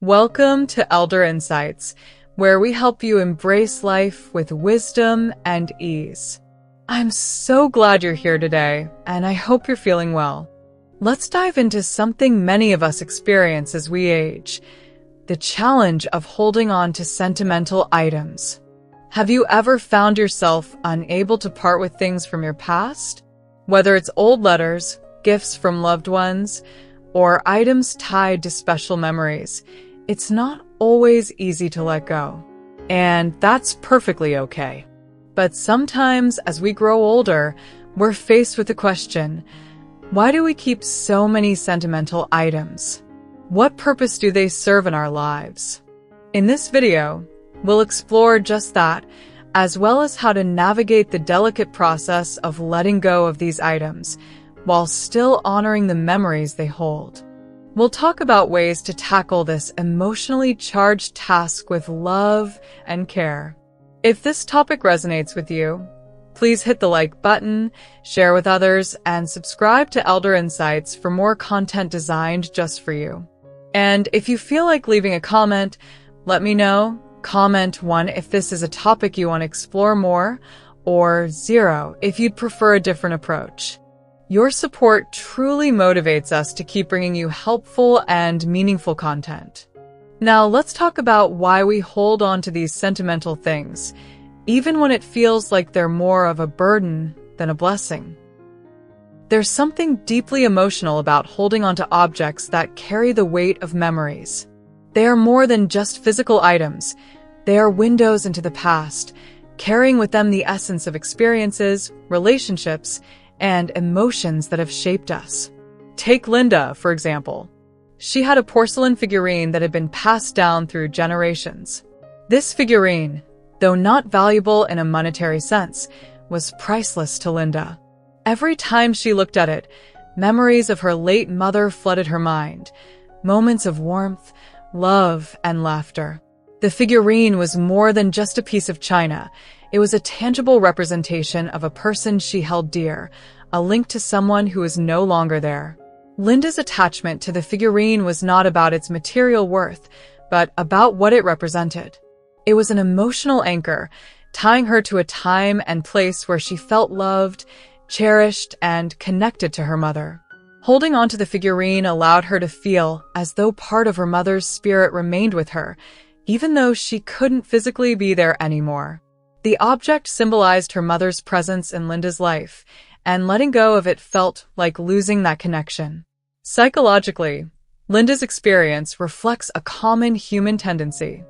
Welcome to Elder Insights, where we help you embrace life with wisdom and ease. I'm so glad you're here today, and I hope you're feeling well. Let's dive into something many of us experience as we age: the challenge of holding on to sentimental items. Have you ever found yourself unable to part with things from your past? Whether it's old letters, gifts from loved ones, or items tied to special memories, it's not always easy to let go. And that's perfectly okay. But sometimes, as we grow older, we're faced with the question, why do we keep so many sentimental items? What purpose do they serve in our lives? In this video, we'll explore just that, as well as how to navigate the delicate process of letting go of these items, while still honoring the memories they hold. We'll talk about ways to tackle this emotionally charged task with love and care. If this topic resonates with you, please hit the like button, share with others, and subscribe to Elder Insights for more content designed just for you. And if you feel like leaving a comment, let me know. Comment 1 if this is a topic you want to explore more, or 0 if you'd prefer a different approach. Your support truly motivates us to keep bringing you helpful and meaningful content. Now, let's talk about why we hold on to these sentimental things, even when it feels like they're more of a burden than a blessing. There's something deeply emotional about holding on to objects that carry the weight of memories. They are more than just physical items. They are windows into the past, carrying with them the essence of experiences, relationships, and emotions that have shaped us. Take Linda, for example. She had a porcelain figurine that had been passed down through generations. This figurine, though not valuable in a monetary sense, was priceless to Linda. Every time she looked at it, memories of her late mother flooded her mind, moments of warmth, love, and laughter. The figurine was more than just a piece of china. It was a tangible representation of a person she held dear, a link to someone who is no longer there. Linda's attachment to the figurine was not about its material worth, but about what it represented. It was an emotional anchor, tying her to a time and place where she felt loved, cherished, and connected to her mother. Holding on to the figurine allowed her to feel as though part of her mother's spirit remained with her, even though she couldn't physically be there anymore. The object symbolized her mother's presence in Linda's life, and letting go of it felt like losing that connection. Psychologically, Linda's experience reflects a common human tendency.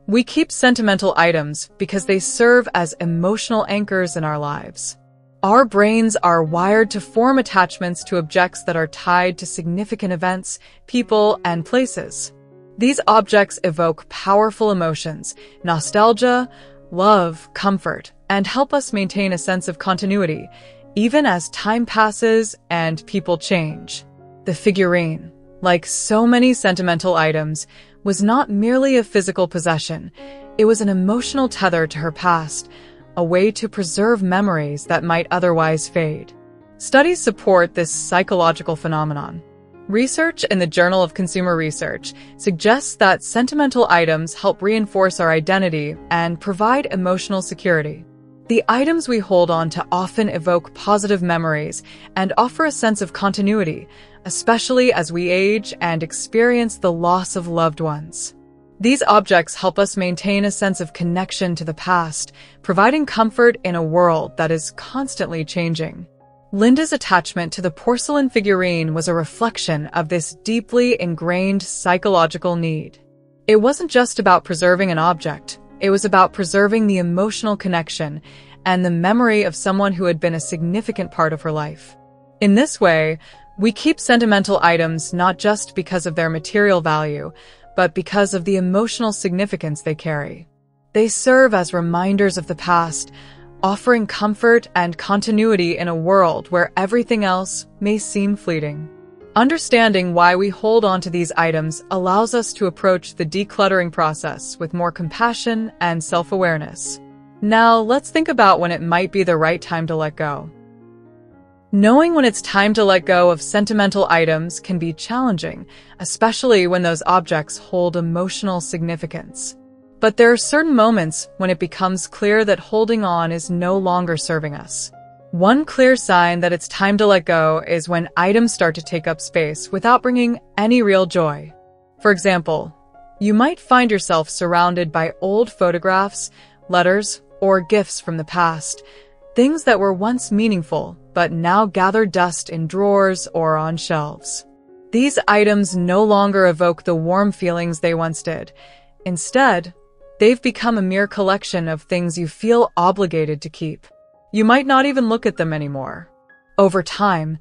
We keep sentimental items because they serve as emotional anchors in our lives. Our brains are wired to form attachments to objects that are tied to significant events, people, and places. These objects evoke powerful emotions, nostalgia, love, comfort, and help us maintain a sense of continuity, even as time passes and people change. The figurine, like so many sentimental items, was not merely a physical possession. It was an emotional tether to her past, a way to preserve memories that might otherwise fade. Studies support this psychological phenomenon. Research in the Journal of Consumer Research suggests that sentimental items help reinforce our identity and provide emotional security. The items we hold on to often evoke positive memories and offer a sense of continuity, especially as we age and experience the loss of loved ones. These objects help us maintain a sense of connection to the past, providing comfort in a world that is constantly changing. Linda's attachment to the porcelain figurine was a reflection of this deeply ingrained psychological need. It wasn't just about preserving an object. It was about preserving the emotional connection and the memory of someone who had been a significant part of her life. In this way, we keep sentimental items not just because of their material value, but because of the emotional significance they carry. They serve as reminders of the past, offering comfort and continuity in a world where everything else may seem fleeting. Understanding why we hold on to these items allows us to approach the decluttering process with more compassion and self-awareness. Now, let's think about when it might be the right time to let go. Knowing when it's time to let go of sentimental items can be challenging, especially when those objects hold emotional significance. But there are certain moments when it becomes clear that holding on is no longer serving us. One clear sign that it's time to let go is when items start to take up space without bringing any real joy. For example, you might find yourself surrounded by old photographs, letters, or gifts from the past, things that were once meaningful but now gather dust in drawers or on shelves. These items no longer evoke the warm feelings they once did. Instead, they've become a mere collection of things you feel obligated to keep. You might not even look at them anymore. Over time,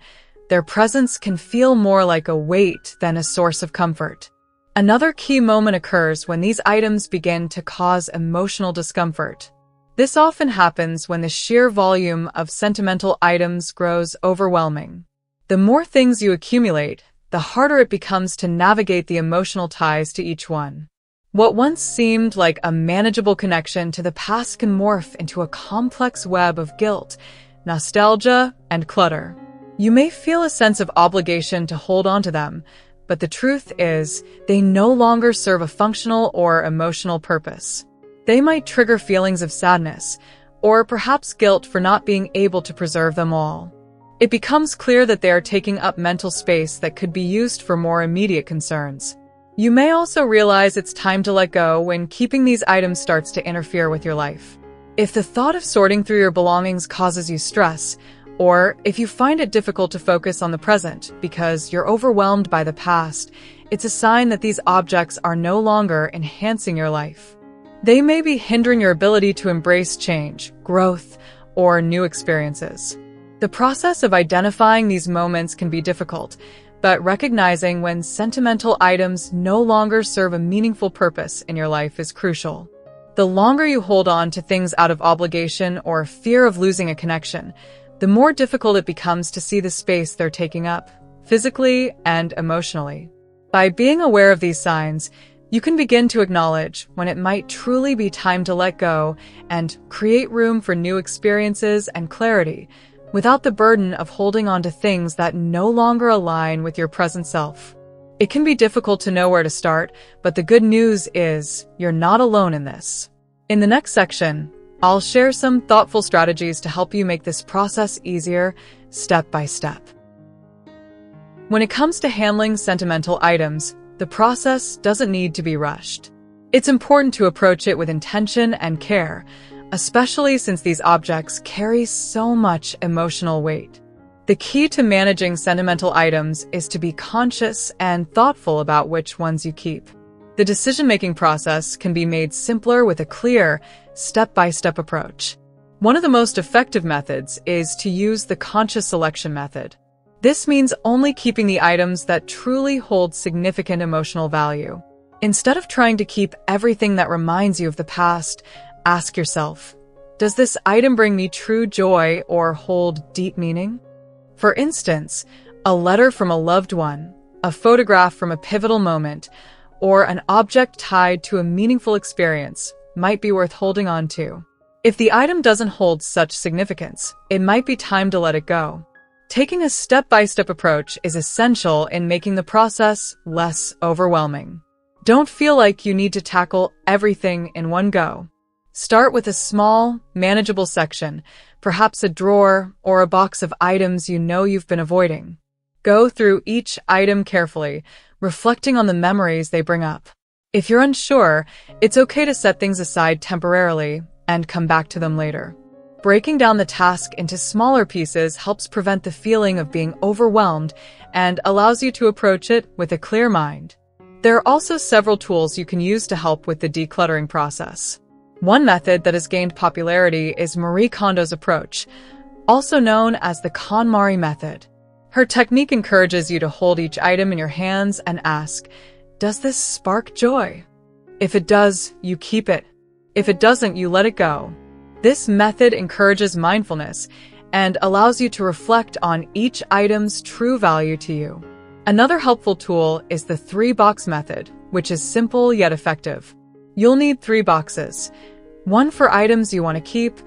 their presence can feel more like a weight than a source of comfort. Another key moment occurs when these items begin to cause emotional discomfort. This often happens when the sheer volume of sentimental items grows overwhelming. The more things you accumulate, the harder it becomes to navigate the emotional ties to each one. What once seemed like a manageable connection to the past can morph into a complex web of guilt, nostalgia, and clutter. You may feel a sense of obligation to hold on to them, but the truth is, they no longer serve a functional or emotional purpose. They might trigger feelings of sadness, or perhaps guilt for not being able to preserve them all. It becomes clear that they are taking up mental space that could be used for more immediate concerns. You may also realize it's time to let go when keeping these items starts to interfere with your life. If the thought of sorting through your belongings causes you stress, or if you find it difficult to focus on the present because you're overwhelmed by the past, it's a sign that these objects are no longer enhancing your life. They may be hindering your ability to embrace change, growth, or new experiences. The process of identifying these moments can be difficult, but recognizing when sentimental items no longer serve a meaningful purpose in your life is crucial. The longer you hold on to things out of obligation or fear of losing a connection, the more difficult it becomes to see the space they're taking up, physically and emotionally. By being aware of these signs, you can begin to acknowledge when it might truly be time to let go and create room for new experiences and clarity, without the burden of holding on to things that no longer align with your present self. It can be difficult to know where to start, but the good news is you're not alone in this. In the next section, I'll share some thoughtful strategies to help you make this process easier, step by step. When it comes to handling sentimental items, the process doesn't need to be rushed. It's important to approach it with intention and care, especially since these objects carry so much emotional weight. The key to managing sentimental items is to be conscious and thoughtful about which ones you keep. The decision-making process can be made simpler with a clear, step-by-step approach. One of the most effective methods is to use the conscious selection method. This means only keeping the items that truly hold significant emotional value. Instead of trying to keep everything that reminds you of the past, ask yourself, does this item bring me true joy or hold deep meaning? For instance, a letter from a loved one, a photograph from a pivotal moment, or an object tied to a meaningful experience might be worth holding on to. If the item doesn't hold such significance, it might be time to let it go. Taking a step-by-step approach is essential in making the process less overwhelming. Don't feel like you need to tackle everything in one go. Start with a small, manageable section, perhaps a drawer or a box of items you know you've been avoiding. Go through each item carefully, reflecting on the memories they bring up. If you're unsure, it's okay to set things aside temporarily and come back to them later. Breaking down the task into smaller pieces helps prevent the feeling of being overwhelmed and allows you to approach it with a clear mind. There are also several tools you can use to help with the decluttering process. One method that has gained popularity is Marie Kondo's approach, also known as the KonMari method. Her technique encourages you to hold each item in your hands and ask, does this spark joy? If it does, you keep it. If it doesn't, you let it go. This method encourages mindfulness and allows you to reflect on each item's true value to you. Another helpful tool is the 3-box method, which is simple yet effective. You'll need 3 boxes. One for items you want to keep,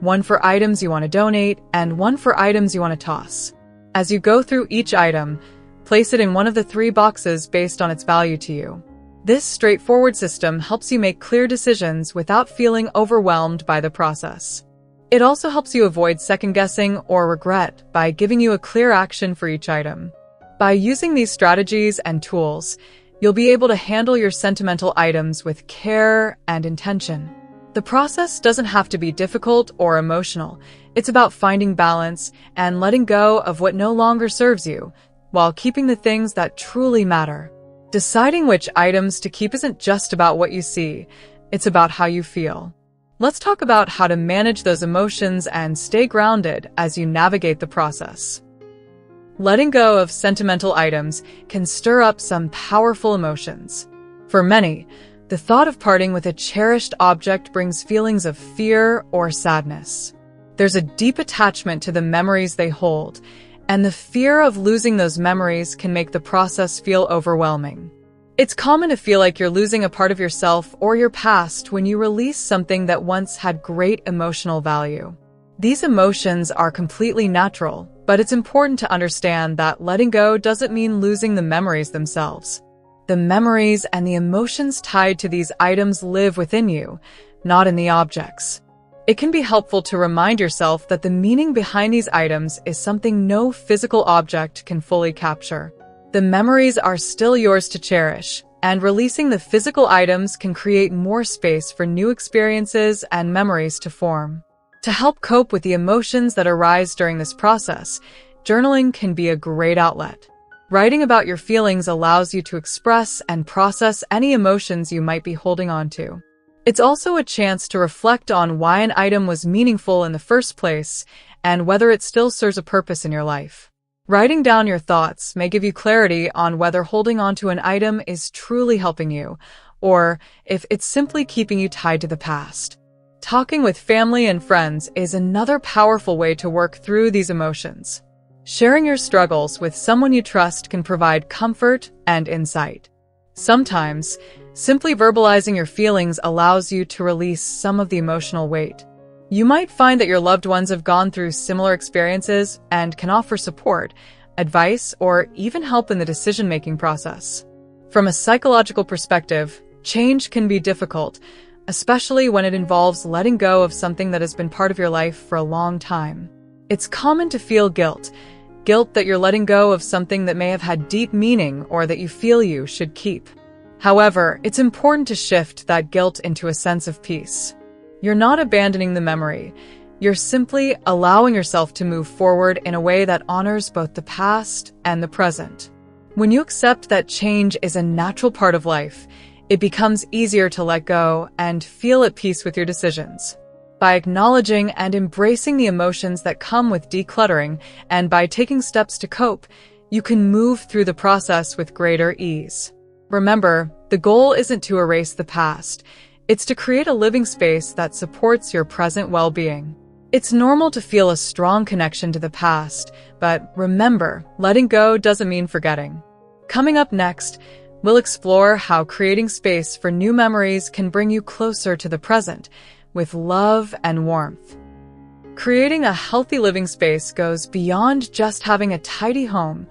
one for items you want to donate, and one for items you want to toss. As you go through each item, place it in one of the 3 boxes based on its value to you. This straightforward system helps you make clear decisions without feeling overwhelmed by the process. It also helps you avoid second-guessing or regret by giving you a clear action for each item. By using these strategies and tools, you'll be able to handle your sentimental items with care and intention. The process doesn't have to be difficult or emotional. It's about finding balance and letting go of what no longer serves you, while keeping the things that truly matter. Deciding which items to keep isn't just about what you see, it's about how you feel. Let's talk about how to manage those emotions and stay grounded as you navigate the process. Letting go of sentimental items can stir up some powerful emotions. For many, the thought of parting with a cherished object brings feelings of fear or sadness. There's a deep attachment to the memories they hold, and the fear of losing those memories can make the process feel overwhelming. It's common to feel like you're losing a part of yourself or your past when you release something that once had great emotional value. These emotions are completely natural, but it's important to understand that letting go doesn't mean losing the memories themselves. The memories and the emotions tied to these items live within you, not in the objects. It can be helpful to remind yourself that the meaning behind these items is something no physical object can fully capture. The memories are still yours to cherish, and releasing the physical items can create more space for new experiences and memories to form. To help cope with the emotions that arise during this process, journaling can be a great outlet. Writing about your feelings allows you to express and process any emotions you might be holding on to. It's also a chance to reflect on why an item was meaningful in the first place and whether it still serves a purpose in your life. Writing down your thoughts may give you clarity on whether holding on to an item is truly helping you, or if it's simply keeping you tied to the past. Talking with family and friends is another powerful way to work through these emotions. Sharing your struggles with someone you trust can provide comfort and insight. Sometimes, simply verbalizing your feelings allows you to release some of the emotional weight. You might find that your loved ones have gone through similar experiences and can offer support, advice, or even help in the decision-making process. From a psychological perspective, change can be difficult, especially when it involves letting go of something that has been part of your life for a long time. It's common to feel guilt that you're letting go of something that may have had deep meaning or that you feel you should keep. However, it's important to shift that guilt into a sense of peace. You're not abandoning the memory. You're simply allowing yourself to move forward in a way that honors both the past and the present. When you accept that change is a natural part of life, it becomes easier to let go and feel at peace with your decisions. By acknowledging and embracing the emotions that come with decluttering and by taking steps to cope, you can move through the process with greater ease. Remember, the goal isn't to erase the past. It's to create a living space that supports your present well-being. It's normal to feel a strong connection to the past, but remember, letting go doesn't mean forgetting. Coming up next, we'll explore how creating space for new memories can bring you closer to the present, with love and warmth. Creating a healthy living space goes beyond just having a tidy home.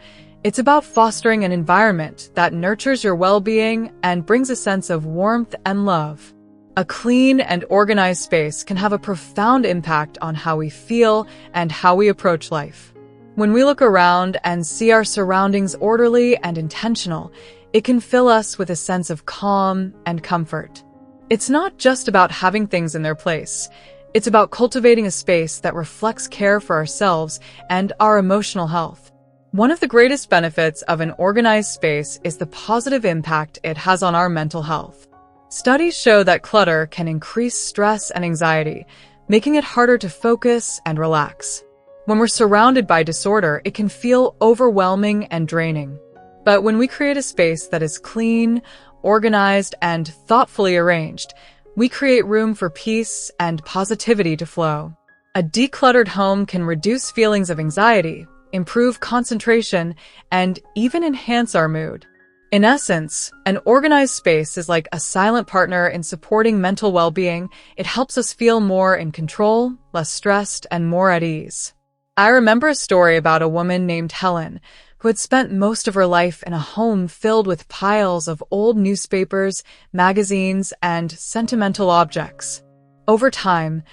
It's about fostering an environment that nurtures your well-being and brings a sense of warmth and love. A clean and organized space can have a profound impact on how we feel and how we approach life. When we look around and see our surroundings orderly and intentional, it can fill us with a sense of calm and comfort. It's not just about having things in their place. It's about cultivating a space that reflects care for ourselves and our emotional health. One of the greatest benefits of an organized space is the positive impact it has on our mental health. Studies show that clutter can increase stress and anxiety, making it harder to focus and relax. When we're surrounded by disorder, it can feel overwhelming and draining. But when we create a space that is clean, organized, and thoughtfully arranged, we create room for peace and positivity to flow. A decluttered home can reduce feelings of anxiety, improve concentration, and even enhance our mood. In essence, an organized space is like a silent partner in supporting mental well-being. It helps us feel more in control, less stressed, and more at ease. I remember a story about a woman named Helen who had spent most of her life in a home filled with piles of old newspapers, magazines, and sentimental objects. Over time,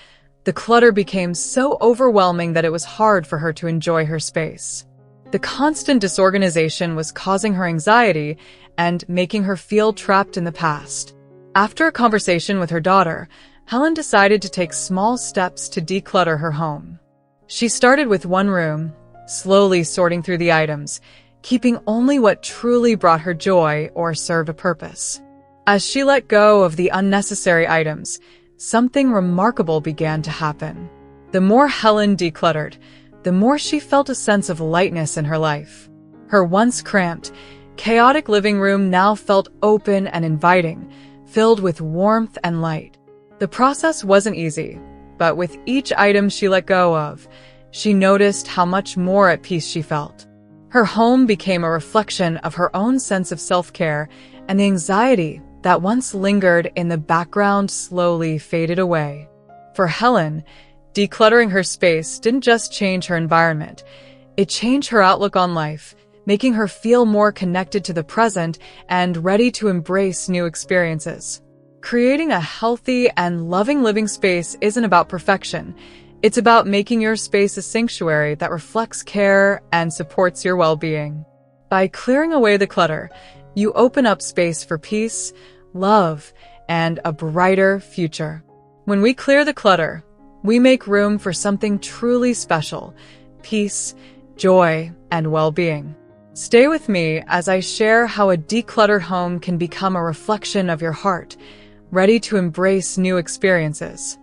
the clutter became so overwhelming that it was hard for her to enjoy her space. The constant disorganization was causing her anxiety and making her feel trapped in the past. After a conversation with her daughter, Helen decided to take small steps to declutter her home. She started with one room, slowly sorting through the items, keeping only what truly brought her joy or served a purpose. As she let go of the unnecessary items, something remarkable began to happen. The more Helen decluttered, the more she felt a sense of lightness in her life. Her once cramped, chaotic living room now felt open and inviting, filled with warmth and light. The process wasn't easy, but with each item she let go of, she noticed how much more at peace she felt. Her home became a reflection of her own sense of self-care, and the anxiety that once lingered in the background slowly faded away. For Helen, decluttering her space didn't just change her environment, it changed her outlook on life, making her feel more connected to the present and ready to embrace new experiences. Creating a healthy and loving living space isn't about perfection. It's about making your space a sanctuary that reflects care and supports your well-being. By clearing away the clutter, you open up space for peace, love, and a brighter future. When we clear the clutter, we make room for something truly special: peace, joy, and well-being. Stay with me as I share how a decluttered home can become a reflection of your heart, ready to embrace new experiences.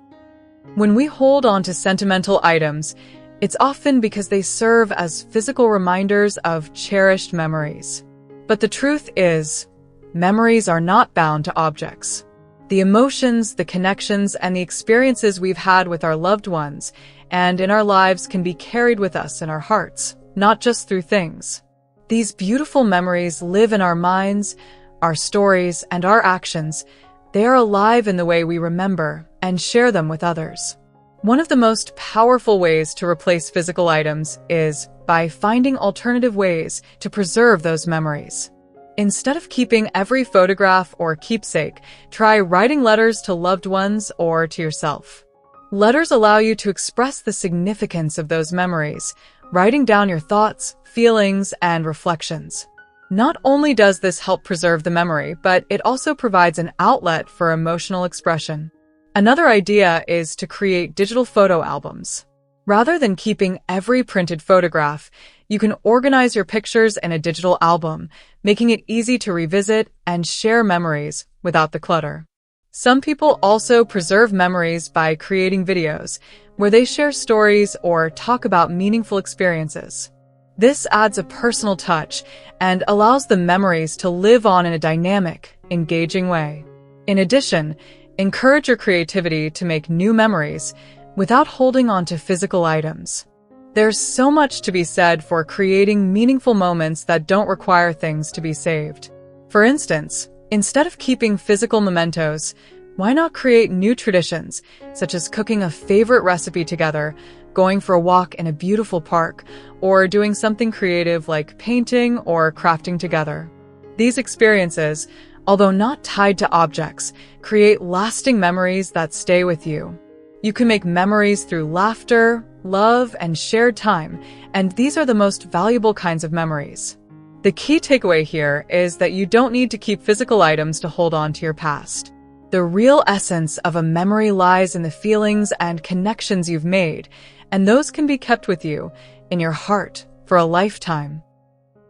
When we hold on to sentimental items, it's often because they serve as physical reminders of cherished memories. But the truth is, memories are not bound to objects. The emotions, the connections, and the experiences we've had with our loved ones and in our lives can be carried with us in our hearts, not just through things. These beautiful memories live in our minds, our stories, and our actions. They are alive in the way we remember and share them with others. One of the most powerful ways to replace physical items is by finding alternative ways to preserve those memories. Instead of keeping every photograph or keepsake, try writing letters to loved ones or to yourself. Letters allow you to express the significance of those memories, writing down your thoughts, feelings, and reflections. Not only does this help preserve the memory, but it also provides an outlet for emotional expression. Another idea is to create digital photo albums. Rather than keeping every printed photograph, you can organize your pictures in a digital album, making it easy to revisit and share memories without the clutter. Some people also preserve memories by creating videos, where they share stories or talk about meaningful experiences. This adds a personal touch and allows the memories to live on in a dynamic, engaging way. In addition, encourage your creativity to make new memories without holding on to physical items. There's so much to be said for creating meaningful moments that don't require things to be saved. For instance, instead of keeping physical mementos, why not create new traditions, such as cooking a favorite recipe together, going for a walk in a beautiful park, or doing something creative like painting or crafting together? These experiences, although not tied to objects, create lasting memories that stay with you. You can make memories through laughter, love, and shared time, and these are the most valuable kinds of memories. The key takeaway here is that you don't need to keep physical items to hold on to your past. The real essence of a memory lies in the feelings and connections you've made, and those can be kept with you in your heart for a lifetime.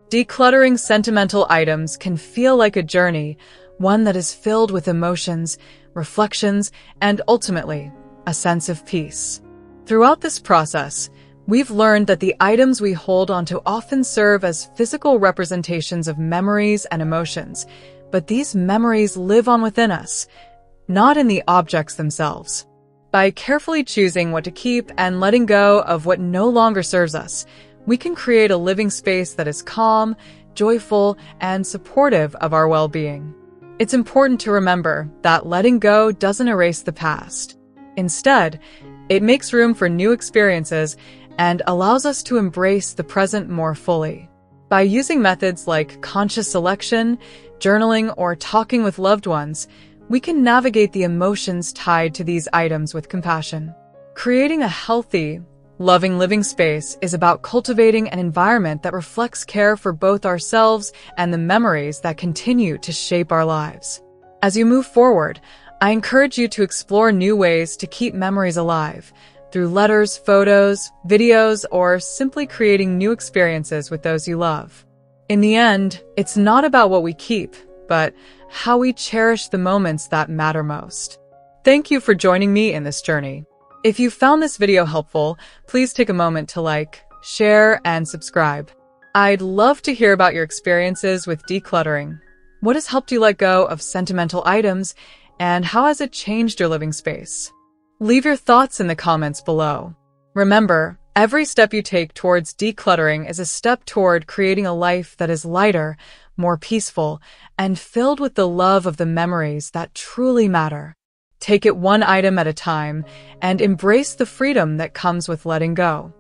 Decluttering sentimental items can feel like a journey, one that is filled with emotions, reflections, and ultimately, a sense of peace. Throughout this process, we've learned that the items we hold onto often serve as physical representations of memories and emotions, but these memories live on within us, not in the objects themselves. By carefully choosing what to keep and letting go of what no longer serves us, we can create a living space that is calm, joyful, and supportive of our well-being. It's important to remember that letting go doesn't erase the past. Instead, it makes room for new experiences and allows us to embrace the present more fully. By using methods like conscious selection, journaling, or talking with loved ones, we can navigate the emotions tied to these items with compassion. Creating a healthy, loving living space is about cultivating an environment that reflects care for both ourselves and the memories that continue to shape our lives. As you move forward, I encourage you to explore new ways to keep memories alive, through letters, photos, videos, or simply creating new experiences with those you love. In the end, it's not about what we keep, but how we cherish the moments that matter most. Thank you for joining me in this journey. If you found this video helpful, please take a moment to like, share, and subscribe. I'd love to hear about your experiences with decluttering. What has helped you let go of sentimental items, and how has it changed your living space? Leave your thoughts in the comments below. Remember, every step you take towards decluttering is a step toward creating a life that is lighter, more peaceful, and filled with the love of the memories that truly matter. Take it one item at a time and embrace the freedom that comes with letting go.